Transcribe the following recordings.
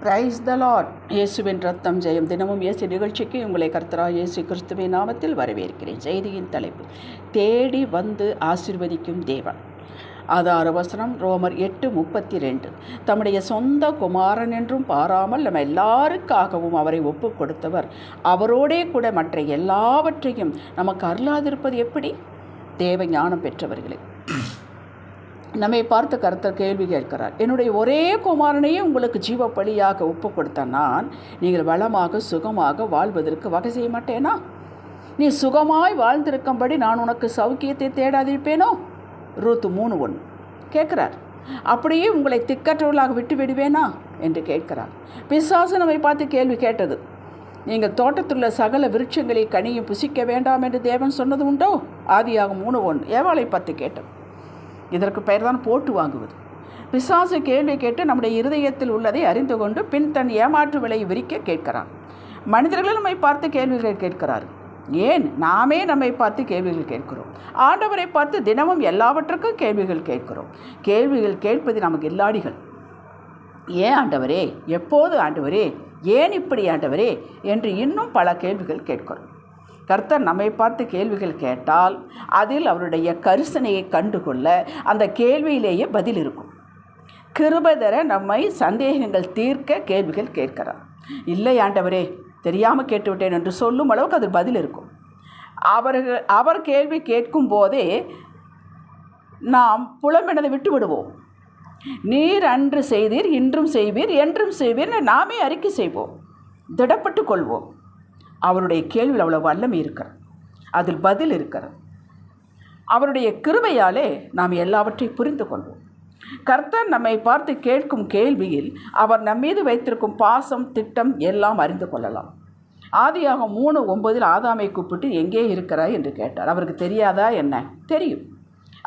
Praise the Lord. இயேசுவின் ரத்தம் ஜெயம். தினமும் இயேசு நிகழ்ச்சிக்கு உங்களை கர்த்தராகிய இயேசு கிறிஸ்துவின் நாமத்தில் வரவேற்கிறேன். செய்தியின் தலைப்பு: தேடி வந்து ஆசீர்வதிக்கும் தேவன். ஆதார வசனம் ரோமர் 8:32. தம்முடைய சொந்த குமாரன் என்றும் பாராமல் நம்ம எல்லாருக்காகவும் அவரை ஒப்பு கொடுத்தவர் அவரோடே கூட மற்ற எல்லாவற்றையும் நமக்கு அருளாதிருப்பது எப்படி? தேவ ஞானம் பெற்றவர்களே, நம்மை பார்த்து கர்த்தர் கேள்வி கேட்கிறார். என்னுடைய ஒரே குமாரனையே உங்களுக்கு ஜீவ பலியாக ஒப்பு கொடுத்த நான், நீங்கள் வளமாக சுகமாக வாழ்வதற்கு வகை செய்ய மாட்டேனா? நீ சுகமாய் வாழ்ந்திருக்கும்படி நான் உனக்கு சௌக்கியத்தை தேடாதிருப்பேனோ? ரூத் 3:1 கேட்குறார். அப்படியே உங்களை திக்கற்றவர்களாக விட்டு விடுவேனா என்று கேட்கிறார். பிசாசு நம்மை பார்த்து கேள்வி கேட்டது. நீங்கள் தோட்டத்துள்ள சகல விருட்சங்களை கனியும் புசிக்க வேண்டாம் என்று தேவன் சொன்னது உண்டோ? ஆதியாகமம் 3:1 ஏவாளை பார்த்து கேட்டது. இதற்கு பெயர் தான் போட்டு வாங்குவது. பிசாசு கேள்வி கேட்டு நம்முடைய இருதயத்தில் உள்ளதை அறிந்து கொண்டு பின் தன் ஏமாற்று விலையை விரிக்க கேட்கிறான். மனிதர்கள் நம்மை பார்த்து கேள்விகள் கேட்கிறார். ஏன் நாமே நம்மை பார்த்து கேள்விகள் கேட்கிறோம். ஆண்டவரை பார்த்து தினமும் எல்லாவற்றுக்கும் கேள்விகள் கேட்கிறோம். கேள்விகள் கேட்பது நமக்கு இல்லாடிகள். ஏன் ஆண்டவரே, எப்போது ஆண்டவரே, ஏன் இப்படி ஆண்டவரே என்று இன்னும் பல கேள்விகள் கேட்கிறோம். கர்த்தர் நம்மை பார்த்து கேள்விகள் கேட்டால் அதில் அவருடைய கரிசனையை கண்டுகொள்ள அந்த கேள்வியிலேயே பதில் இருக்கும். கிருபை தர நம்மை சந்தேகங்கள் தீர்க்க கேள்விகள் கேட்கிறார். இல்லை ஆண்டவரே, தெரியாமல் கேட்டுவிட்டேன் என்று சொல்லும் அளவுக்கு அது பதில் இருக்கும். அவர் கேள்வி கேட்கும் போதே நாம் புலம்பினதை விட்டு விடுவோம். நீர் அன்று செய்தீர், இன்றும் செய்வீர், என்றும் செய்வீர் நாமே அறிக்கை செய்வோம், திடப்பட்டு கொள்வோம். அவருடைய கேள்வியில் அவ்வளோ வல்லமை இருக்கிறது, அதில் பதில் இருக்கிறது. அவருடைய கிருபையாலே நாம் எல்லாவற்றையும் புரிந்து கொள்வோம். கர்த்தர் நம்மை பார்த்து கேட்கும் கேள்வியில் அவர் நம்மீது வைத்திருக்கும் பாசம் திட்டம் எல்லாம் அறிந்து கொள்ளலாம். ஆதியாகமம் 3:9 ஆதாமை கூப்பிட்டு எங்கே இருக்கிறாய் என்று கேட்டார். அவருக்கு தெரியாதா என்ன? தெரியும்.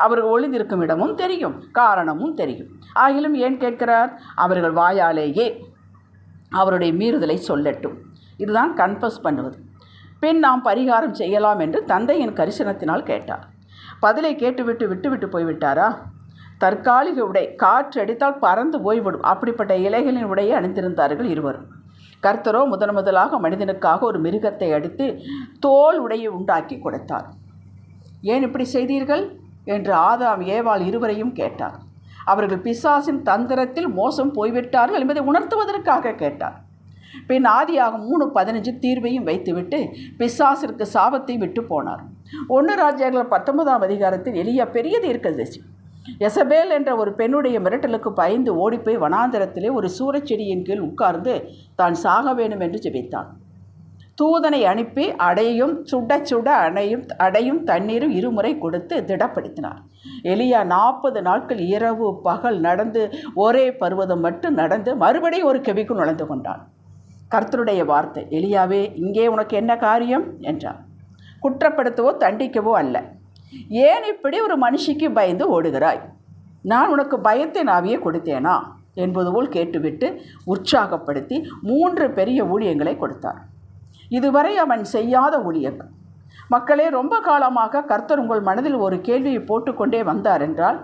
அவர்கள் ஒளிந்திருக்கும் இடமும் தெரியும், காரணமும் தெரியும். ஆகிலும் ஏன் கேட்கிறார்? அவர்கள் வாயாலேயே அவருடைய மீறுதலை சொல்லட்டும். இதுதான் கன்ஃபஸ் பண்ணுவது. பின் நாம் பரிகாரம் செய்யலாம் என்று தந்தையின் கரிசனத்தினால் கேட்டார். பதிலை கேட்டுவிட்டு விட்டுவிட்டு போய்விட்டாரா? தற்காலிக உடை, காற்று அடித்தால் பறந்து போய்விடும் அப்படிப்பட்ட இலைகளின் உடையை அணிந்திருந்தார்கள் இருவரும். கர்த்தரோ முதலாக மனிதனுக்காக ஒரு மிருகத்தை அடித்து தோல் உடையை உண்டாக்கி கொடுத்தார். ஏன் இப்படி செய்தீர்கள் என்று ஆதாம் ஏவாள் இருவரையும் கேட்டார். அவர்கள் பிசாசின் தந்திரத்தில் மோசம் போய்விட்டார்கள் என்பதை உணர்த்துவதற்காக கேட்டார். பின் ஆதியாகமம் 3:15 தீர்வையும் வைத்துவிட்டு பிசாசிற்கு சாபத்தை விட்டு போனார். 1 ராஜாக்கள் 19 எலியா பெரிய தீர்க்கதரிசி யெசபேல் என்ற ஒரு பெண்ணுடைய மிரட்டலுக்கு பயந்து ஓடிப்போய் வனாந்தரத்திலே ஒரு சூரச்செடியின் கீழ் உட்கார்ந்து தான் சாக வேண்டும் என்று ஜெபித்தான். தூதனை அனுப்பி அடையும் சுட சுட அடையும் தண்ணீரும் இருமுறை கொடுத்து திடப்படுத்தினார். எலியா 40 நாட்கள் இரவு பகல் நடந்து ஒரே பர்வதம் மட்டும் நடந்து மறுபடியும் ஒரு கெபிக்குள் நுழைந்து கொண்டான். கர்த்தருடைய வார்த்தை: எலியாவே, இங்கே உனக்கு என்ன காரியம் என்றார். குற்றப்படுத்தவோ தண்டிக்கவோ அல்ல. ஏன் இப்படி ஒரு மனுஷிக்கு பயந்து ஓடுகிறாய்? நான் உனக்கு பயத்தின் ஆவியை கொடுத்தேனா என்பது போல் கேட்டுவிட்டு உற்சாகப்படுத்தி 3 பெரிய ஊழியங்களை கொடுத்தார். இதுவரை அவன் செய்யாத ஊழியங்கள். மக்களே, ரொம்ப காலமாக கர்த்தர் உங்கள் மனதில் ஒரு கேள்வியை போட்டுக்கொண்டே வந்தார் என்றால்,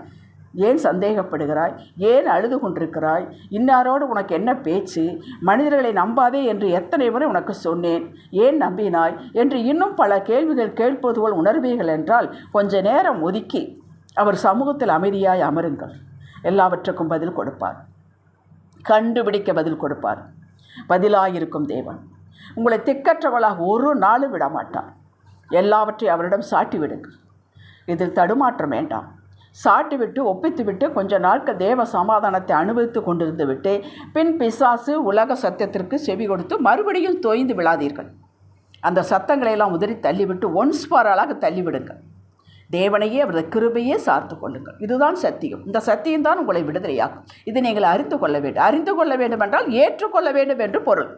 ஏன் சந்தேகப்படுகிறாய்? ஏன் அழுது கொண்டிருக்கிறாய்? இன்னாரோடு உனக்கு என்ன பேச்சு? மனிதர்களை நம்பாதே என்று எத்தனை முறை உனக்கு சொன்னேன், ஏன் நம்பினாய் என்று இன்னும் பல கேள்விகள் கேட்பது போல் உணர்வீர்கள் என்றால் கொஞ்ச நேரம் ஒதுக்கி அவர் சமூகத்தில் அமைதியாய் அமருங்கள். எல்லாவற்றுக்கும் பதில் கொடுப்பார். கண்டுபிடிக்க பதில் கொடுப்பார். பதிலாயிருக்கும் தேவன் உங்களை திக்கற்றவளாக ஒரு நாளும் விடமாட்டார். எல்லாவற்றையும் அவரிடம் சாட்டி விடுங்கள். இதில் தடுமாற்றம் வேண்டாம். சாட்டிவிட்டு ஒப்பித்துவிட்டு கொஞ்ச நாட்கள் தேவ சமாதானத்தை அனுபவித்து கொண்டிருந்து விட்டு பின் பிசாசு உலக சத்தத்திற்கு செவி கொடுத்து மறுபடியும் தோய்ந்து விழாதீர்கள். அந்த சத்தங்களையெல்லாம் உதறி தள்ளிவிட்டு ஒன்ஸ் ஃபாராலாக தள்ளிவிடுங்கள். தேவனையே அவரது கிருபையே சார்ந்து கொள்ளுங்கள். இதுதான் சத்தியம். இந்த சத்தியம்தான் உங்களை விடுதலையாகும். இதை நீங்கள் அறிந்து கொள்ள வேண்டும். அறிந்து கொள்ள வேண்டும் என்றால் ஏற்றுக்கொள்ள வேண்டும் என்று பொருள்.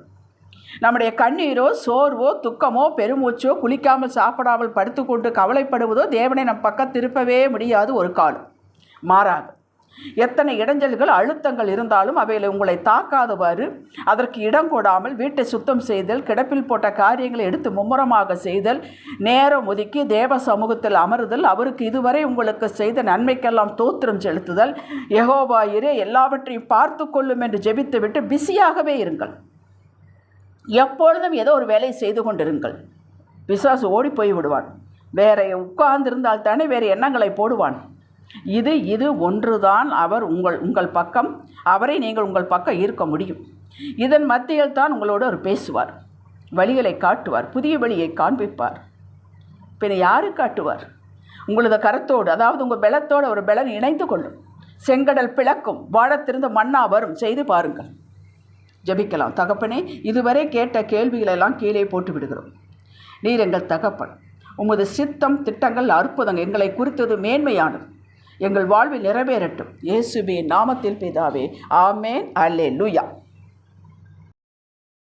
நம்முடைய கண்ணீரோ சோர்வோ துக்கமோ பெருமூச்சோ குளிக்காமல் சாப்பிடாமல் படுத்துக்கொண்டு கவலைப்படுவதோ தேவனை நம் பக்கம் திருப்பவே முடியாது ஒரு காலம். மாறாக எத்தனை இடைஞ்சல்கள் அழுத்தங்கள் இருந்தாலும் அவைகளை உங்களை தாக்காதவாறு அதற்கு இடம் கொடாமல் வீட்டை சுத்தம் செய்தல், கிடப்பில் போட்ட காரியங்களை எடுத்து மும்முரமாக செய்தல், நேரம் ஒதுக்கி தேவ சமூகத்தில் அமருதல், அவருக்கு இதுவரை உங்களுக்கு செய்த நன்மைக்கெல்லாம் தோத்திரம் செலுத்துதல், யெகோவா இரே எல்லாவற்றையும் பார்த்து கொள்ளும் என்று ஜெபித்து விட்டு பிஸியாகவே இருங்கள். எப்பொழுதும் ஏதோ ஒரு வேலை செய்து கொண்டிருங்கள். பிசாசு ஓடி போய் விடுவான். வேற உட்கார்ந்திருந்தால் தானே வேறு எண்ணங்களை போடுவான். இது ஒன்றுதான் அவர் உங்கள் பக்கம், அவரை நீங்கள் உங்கள் பக்கம் ஈர்க்க முடியும். இதன் மத்தியில் தான் உங்களோடு அவர் பேசுவார், வழிகளை காட்டுவார், புதிய வழியை காண்பிப்பார். பின்ன யாரு காட்டுவார்? உங்களது கரத்தோடு, அதாவது உங்கள் பலத்தோடு ஒரு பலன் இணைந்து கொள்ளும். செங்கடல் பிளக்கும், வாழத்திருந்த மண்ணா வரும். செய்து பாருங்கள். ஜெபிக்கலாம். தகப்பனே, இதுவரை கேட்ட கேள்விகளெல்லாம் கீழே போட்டு விடுகிறோம். நீர் எங்கள் தகப்பன். உமது சித்தம் திட்டங்கள் அற்புதங்கள் எங்களை குறித்தது மேன்மையானது. எங்கள் வாழ்வில் நிறைவேறட்டும். இயேசுவின் நாமத்தில் பிதாவே, ஆமென். அல்லேலூயா.